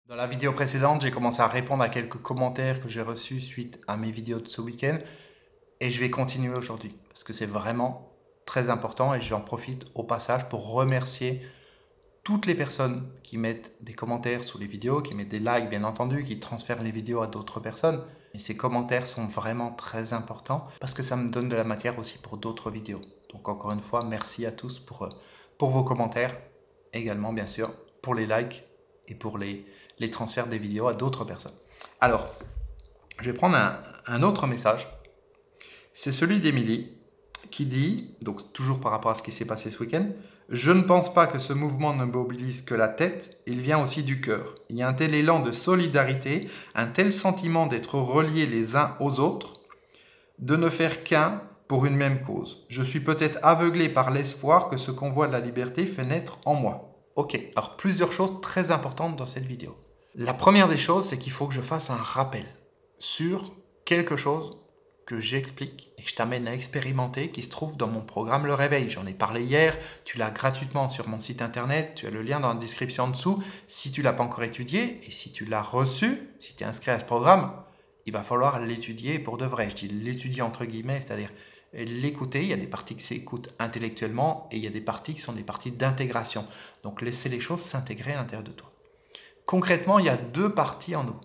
Dans la vidéo précédente, j'ai commencé à répondre à quelques commentaires que j'ai reçus suite à mes vidéos de ce week-end et je vais continuer aujourd'hui parce que c'est vraiment très important et j'en profite au passage pour remercier toutes les personnes qui mettent des commentaires sous les vidéos, qui mettent des likes bien entendu, qui transfèrent les vidéos à d'autres personnes. Et ces commentaires sont vraiment très importants parce que ça me donne de la matière aussi pour d'autres vidéos. Donc encore une fois, merci à tous pour vos commentaires, également bien sûr pour les likes et pour les transferts des vidéos à d'autres personnes. Alors, je vais prendre un autre message. C'est celui d'Émilie qui dit, donc toujours par rapport à ce qui s'est passé ce week-end, « Je ne pense pas que ce mouvement ne mobilise que la tête, il vient aussi du cœur. Il y a un tel élan de solidarité, un tel sentiment d'être reliés les uns aux autres, de ne faire qu'un pour une même cause. Je suis peut-être aveuglé par l'espoir que ce convoi de la liberté fait naître en moi. » Ok, alors plusieurs choses très importantes dans cette vidéo. La première des choses, c'est qu'il faut que je fasse un rappel sur quelque chose que j'explique et que je t'amène à expérimenter, qui se trouve dans mon programme Le Réveil. J'en ai parlé hier, tu l'as gratuitement sur mon site internet, tu as le lien dans la description en dessous. Si tu ne l'as pas encore étudié et si tu l'as reçu, si tu es inscrit à ce programme, il va falloir l'étudier pour de vrai. Je dis l'étudier entre guillemets, c'est-à-dire l'écouter. Il y a des parties qui s'écoutent intellectuellement et il y a des parties qui sont des parties d'intégration. Donc laisser les choses s'intégrer à l'intérieur de toi. Concrètement, il y a deux parties en nous.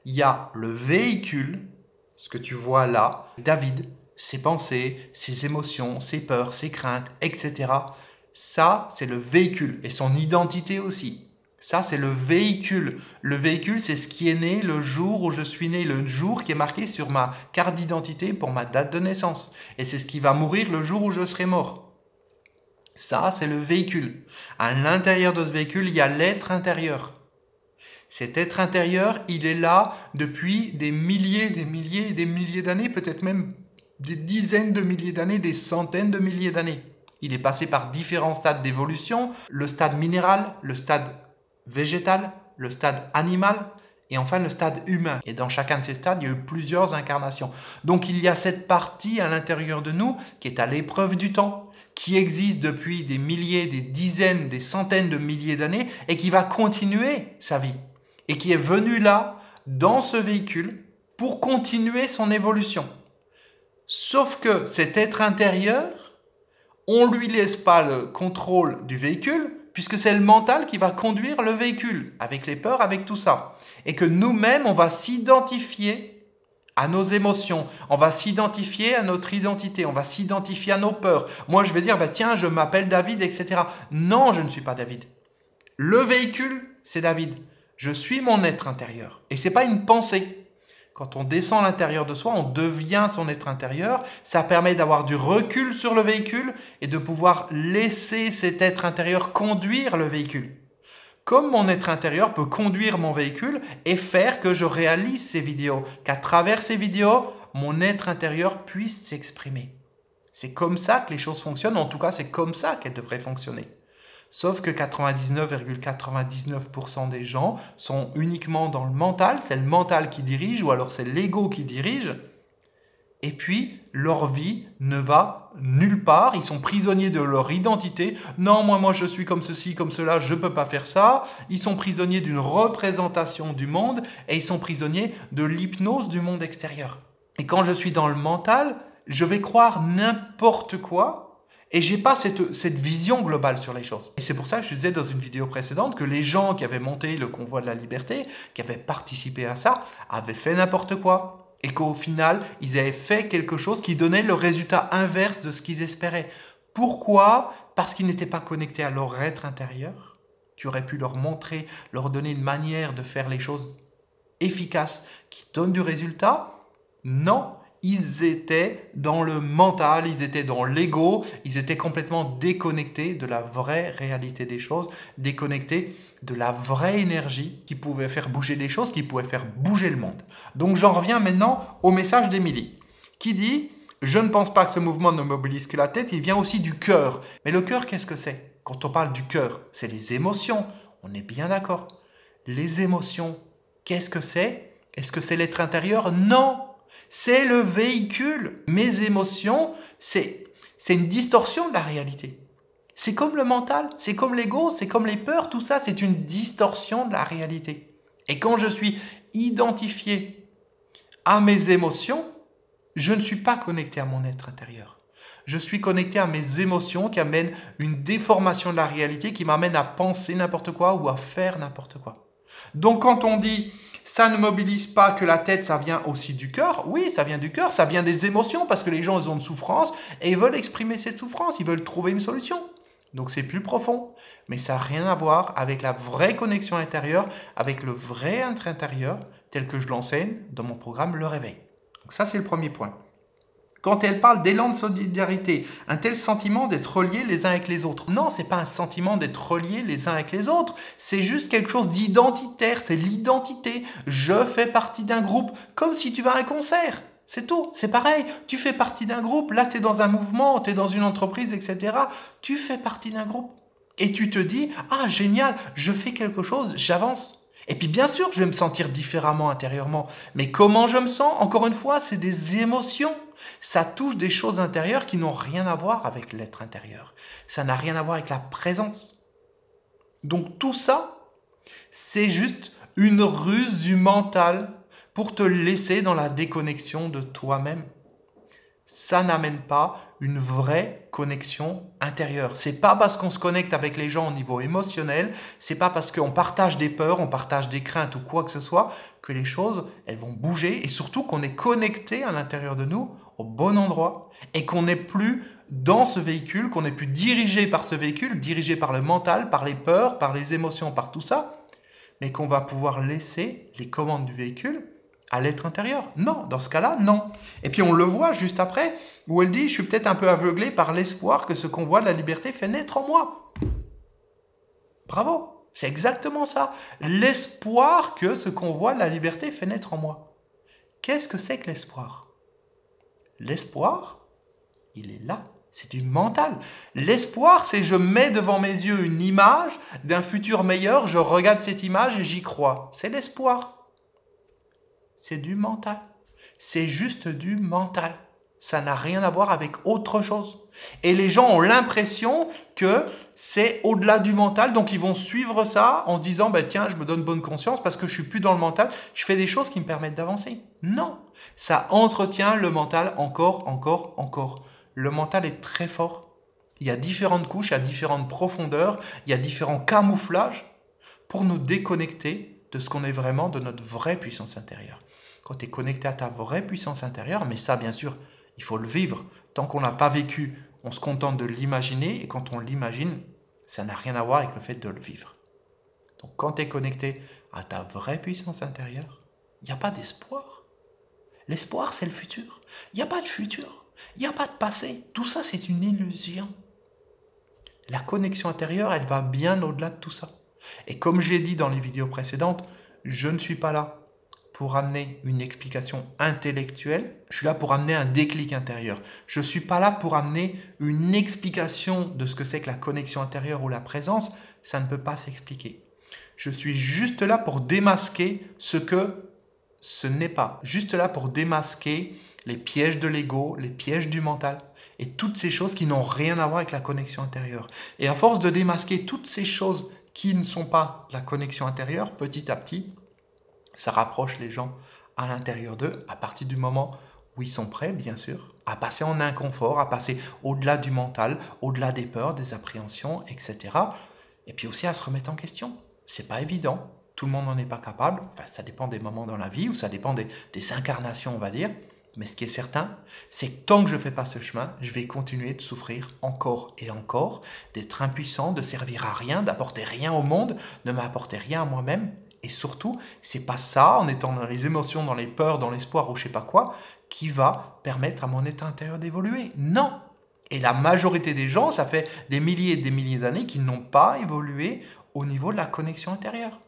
Il y a le véhicule, ce que tu vois là, David, ses pensées, ses émotions, ses peurs, ses craintes, etc. Ça, c'est le véhicule et son identité aussi. Ça, c'est le véhicule. Le véhicule, c'est ce qui est né le jour où je suis né, le jour qui est marqué sur ma carte d'identité pour ma date de naissance. Et c'est ce qui va mourir le jour où je serai mort. Ça, c'est le véhicule. À l'intérieur de ce véhicule, il y a l'être intérieur. Cet être intérieur, il est là depuis des milliers d'années, peut-être même des dizaines de milliers d'années, des centaines de milliers d'années. Il est passé par différents stades d'évolution, le stade minéral, le stade végétal, le stade animal et enfin le stade humain. Et dans chacun de ces stades, il y a eu plusieurs incarnations. Donc il y a cette partie à l'intérieur de nous qui est à l'épreuve du temps, qui existe depuis des milliers, des dizaines, des centaines de milliers d'années et qui va continuer sa vie. Et qui est venu là, dans ce véhicule, pour continuer son évolution. Sauf que cet être intérieur, on ne lui laisse pas le contrôle du véhicule, puisque c'est le mental qui va conduire le véhicule, avec les peurs, avec tout ça. Et que nous-mêmes, on va s'identifier à nos émotions, on va s'identifier à notre identité, on va s'identifier à nos peurs. Moi, je vais dire, bah, tiens, je m'appelle David, etc. Non, je ne suis pas David. Le véhicule, c'est David. Je suis mon être intérieur. Et ce n'est pas une pensée. Quand on descend à l'intérieur de soi, on devient son être intérieur. Ça permet d'avoir du recul sur le véhicule et de pouvoir laisser cet être intérieur conduire le véhicule. Comme mon être intérieur peut conduire mon véhicule et faire que je réalise ces vidéos, qu'à travers ces vidéos, mon être intérieur puisse s'exprimer. C'est comme ça que les choses fonctionnent, en tout cas c'est comme ça qu'elles devraient fonctionner. Sauf que 99,99% des gens sont uniquement dans le mental, c'est le mental qui dirige ou alors c'est l'ego qui dirige. Et puis, leur vie ne va nulle part, ils sont prisonniers de leur identité. Non, moi je suis comme ceci, comme cela, je ne peux pas faire ça. Ils sont prisonniers d'une représentation du monde et ils sont prisonniers de l'hypnose du monde extérieur. Et quand je suis dans le mental, je vais croire n'importe quoi. Et je n'ai pas cette vision globale sur les choses. Et c'est pour ça que je disais dans une vidéo précédente que les gens qui avaient monté le convoi de la liberté, qui avaient participé à ça, avaient fait n'importe quoi. Et qu'au final, ils avaient fait quelque chose qui donnait le résultat inverse de ce qu'ils espéraient. Pourquoi ? Parce qu'ils n'étaient pas connectés à leur être intérieur, qui aurait pu leur montrer, leur donner une manière de faire les choses efficaces qui donnent du résultat. Non. Ils étaient dans le mental, ils étaient dans l'ego, ils étaient complètement déconnectés de la vraie réalité des choses, déconnectés de la vraie énergie qui pouvait faire bouger les choses, qui pouvait faire bouger le monde. Donc j'en reviens maintenant au message d'Émilie, qui dit « Je ne pense pas que ce mouvement ne mobilise que la tête, il vient aussi du cœur. » Mais le cœur, qu'est-ce que c'est ? Quand on parle du cœur, c'est les émotions, on est bien d'accord. Les émotions, qu'est-ce que c'est ? Est-ce que c'est l'être intérieur ? Non ! C'est le véhicule. Mes émotions, c'est une distorsion de la réalité. C'est comme le mental, c'est comme l'ego, c'est comme les peurs, tout ça, c'est une distorsion de la réalité. Et quand je suis identifié à mes émotions, je ne suis pas connecté à mon être intérieur. Je suis connecté à mes émotions qui amènent une déformation de la réalité, qui m'amène à penser n'importe quoi ou à faire n'importe quoi. Donc quand on dit ça ne mobilise pas que la tête, ça vient aussi du cœur, oui, ça vient du cœur, ça vient des émotions parce que les gens ils ont une souffrance et ils veulent exprimer cette souffrance, ils veulent trouver une solution. Donc c'est plus profond, mais ça n'a rien à voir avec la vraie connexion intérieure, avec le vrai être intérieur tel que je l'enseigne dans mon programme Le Réveil. Donc ça c'est le premier point. Quand elle parle d'élan de solidarité, un tel sentiment d'être reliés les uns avec les autres. Non, ce n'est pas un sentiment d'être reliés les uns avec les autres. C'est juste quelque chose d'identitaire. C'est l'identité. Je fais partie d'un groupe, comme si tu vas à un concert. C'est tout. C'est pareil. Tu fais partie d'un groupe. Là, tu es dans un mouvement, tu es dans une entreprise, etc. Tu fais partie d'un groupe. Et tu te dis, ah, génial, je fais quelque chose, j'avance. Et puis bien sûr, je vais me sentir différemment intérieurement. Mais comment je me sens? Encore une fois, c'est des émotions. Ça touche des choses intérieures qui n'ont rien à voir avec l'être intérieur. Ça n'a rien à voir avec la présence. Donc tout ça, c'est juste une ruse du mental pour te laisser dans la déconnexion de toi-même. Ça n'amène pas une vraie connexion intérieure. C'est pas parce qu'on se connecte avec les gens au niveau émotionnel, c'est pas parce qu'on partage des peurs, on partage des craintes ou quoi que ce soit, que les choses, elles vont bouger et surtout qu'on est connecté à l'intérieur de nous au bon endroit et qu'on n'est plus dans ce véhicule, qu'on n'est plus dirigé par ce véhicule, dirigé par le mental, par les peurs, par les émotions, par tout ça, mais qu'on va pouvoir laisser les commandes du véhicule à l'être intérieur. Non, dans ce cas-là, non. Et puis on le voit juste après, où elle dit « Je suis peut-être un peu aveuglé par l'espoir que ce convoi de la liberté fait naître en moi. » Bravo, c'est exactement ça. L'espoir que ce convoi de la liberté fait naître en moi. Qu'est-ce que c'est que l'espoir? L'espoir, il est là. C'est du mental. L'espoir, c'est je mets devant mes yeux une image d'un futur meilleur, je regarde cette image et j'y crois. C'est l'espoir. C'est du mental. C'est juste du mental. Ça n'a rien à voir avec autre chose. Et les gens ont l'impression que c'est au-delà du mental, donc ils vont suivre ça en se disant bah, « Tiens, je me donne bonne conscience parce que je suis plus dans le mental, je fais des choses qui me permettent d'avancer. » Non, ça entretient le mental encore. Le mental est très fort. Il y a différentes couches, il y a différentes profondeurs, il y a différents camouflages pour nous déconnecter de ce qu'on est vraiment, de notre vraie puissance intérieure. Quand tu es connecté à ta vraie puissance intérieure, mais ça, bien sûr, il faut le vivre. Tant qu'on n'a pas vécu, on se contente de l'imaginer, et quand on l'imagine, ça n'a rien à voir avec le fait de le vivre. Donc, quand tu es connecté à ta vraie puissance intérieure, il n'y a pas d'espoir. L'espoir, c'est le futur. Il n'y a pas de futur. Il n'y a pas de passé. Tout ça, c'est une illusion. La connexion intérieure, elle va bien au-delà de tout ça. Et comme je l'ai dit dans les vidéos précédentes, je ne suis pas là pour amener une explication intellectuelle, je suis là pour amener un déclic intérieur. Je ne suis pas là pour amener une explication de ce que c'est que la connexion intérieure ou la présence, ça ne peut pas s'expliquer. Je suis juste là pour démasquer ce que ce n'est pas. Juste là pour démasquer les pièges de l'ego, les pièges du mental et toutes ces choses qui n'ont rien à voir avec la connexion intérieure. Et à force de démasquer toutes ces choses qui ne sont pas la connexion intérieure, petit à petit, ça rapproche les gens à l'intérieur d'eux à partir du moment où ils sont prêts, bien sûr, à passer en inconfort, à passer au-delà du mental, au-delà des peurs, des appréhensions, etc. Et puis aussi à se remettre en question. C'est pas évident. Tout le monde n'en est pas capable. Enfin, ça dépend des moments dans la vie ou ça dépend des incarnations, on va dire. Mais ce qui est certain, c'est que tant que je ne fais pas ce chemin, je vais continuer de souffrir encore et encore, d'être impuissant, de servir à rien, d'apporter rien au monde, de m'apporter rien à moi-même. Et surtout, c'est pas ça, en étant dans les émotions, dans les peurs, dans l'espoir ou je sais pas quoi, qui va permettre à mon état intérieur d'évoluer. Non. Et la majorité des gens, ça fait des milliers et des milliers d'années qu'ils n'ont pas évolué au niveau de la connexion intérieure.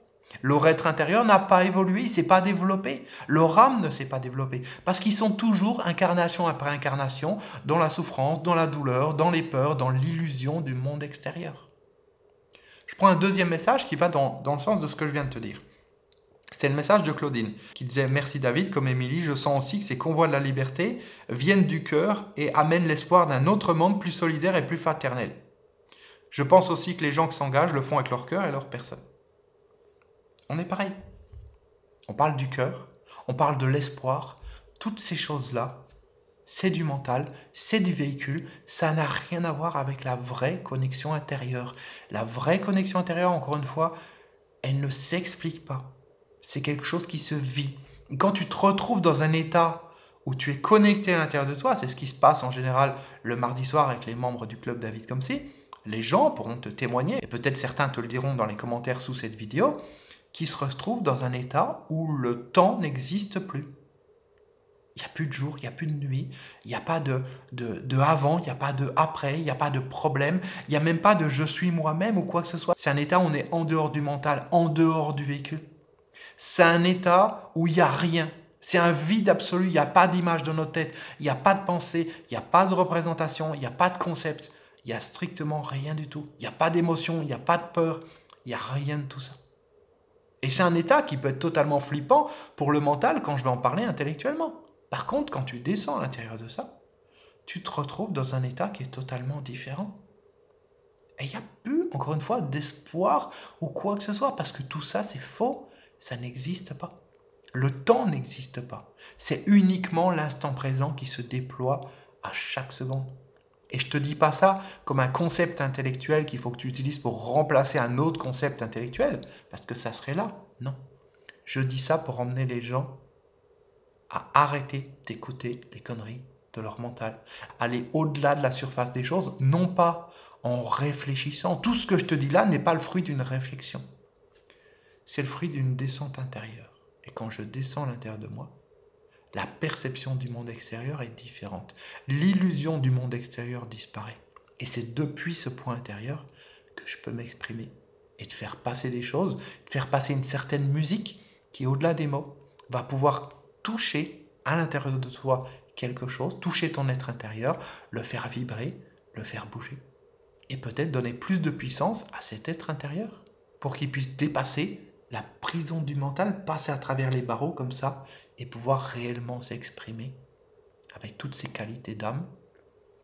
Leur être intérieur n'a pas évolué, il ne s'est pas développé. Leur âme ne s'est pas développée. Parce qu'ils sont toujours, incarnation après incarnation, dans la souffrance, dans la douleur, dans les peurs, dans l'illusion du monde extérieur. Je prends un deuxième message qui va dans le sens de ce que je viens de te dire. C'était le message de Claudine qui disait « Merci David, comme Émilie, je sens aussi que ces convois de la liberté viennent du cœur et amènent l'espoir d'un autre monde plus solidaire et plus fraternel. Je pense aussi que les gens qui s'engagent le font avec leur cœur et leur personne. » On est pareil. on parle du cœur, on parle de l'espoir. Toutes ces choses-là, c'est du mental, c'est du véhicule, ça n'a rien à voir avec la vraie connexion intérieure. La vraie connexion intérieure, encore une fois, elle ne s'explique pas. C'est quelque chose qui se vit. Quand tu te retrouves dans un état où tu es connecté à l'intérieur de toi, c'est ce qui se passe en général le mardi soir avec les membres du club David comme si, les gens pourront te témoigner, et peut-être certains te le diront dans les commentaires sous cette vidéo, qui se retrouvent dans un état où le temps n'existe plus. Il n'y a plus de jour, il n'y a plus de nuit, il n'y a pas de avant, il n'y a pas de après, il n'y a pas de problème, il n'y a même pas de je suis moi-même ou quoi que ce soit. C'est un état où on est en dehors du mental, en dehors du véhicule. C'est un état où il n'y a rien. C'est un vide absolu, il n'y a pas d'image dans notre tête, il n'y a pas de pensée, il n'y a pas de représentation, il n'y a pas de concept, il n'y a strictement rien du tout. Il n'y a pas d'émotion, il n'y a pas de peur, il n'y a rien de tout ça. Et c'est un état qui peut être totalement flippant pour le mental quand je vais en parler intellectuellement. Par contre, quand tu descends à l'intérieur de ça, tu te retrouves dans un état qui est totalement différent. Et il n'y a plus, encore une fois, d'espoir ou quoi que ce soit, parce que tout ça, c'est faux, ça n'existe pas. Le temps n'existe pas. C'est uniquement l'instant présent qui se déploie à chaque seconde. Et je ne te dis pas ça comme un concept intellectuel qu'il faut que tu utilises pour remplacer un autre concept intellectuel, parce que ça serait là. Non. Je dis ça pour emmener les gens à arrêter d'écouter les conneries de leur mental, aller au-delà de la surface des choses, non pas en réfléchissant. Tout ce que je te dis là n'est pas le fruit d'une réflexion. C'est le fruit d'une descente intérieure. Et quand je descends à l'intérieur de moi, la perception du monde extérieur est différente. L'illusion du monde extérieur disparaît. Et c'est depuis ce point intérieur que je peux m'exprimer et te faire passer des choses, te faire passer une certaine musique qui, au-delà des mots, va pouvoir toucher à l'intérieur de toi quelque chose, toucher ton être intérieur, le faire vibrer, le faire bouger. Et peut-être donner plus de puissance à cet être intérieur pour qu'il puisse dépasser la prison du mental, passer à travers les barreaux comme ça et pouvoir réellement s'exprimer avec toutes ses qualités d'âme,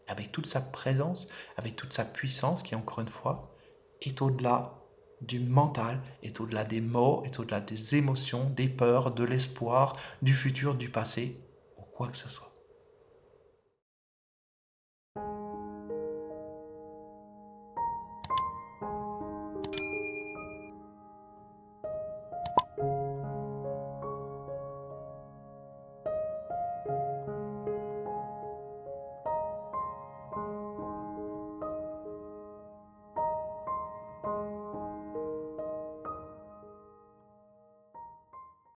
avec toute sa présence, avec toute sa puissance qui, encore une fois, est au-delà du mental, est au-delà des mots, est au-delà des émotions, des peurs, de l'espoir, du futur, du passé, ou quoi que ce soit.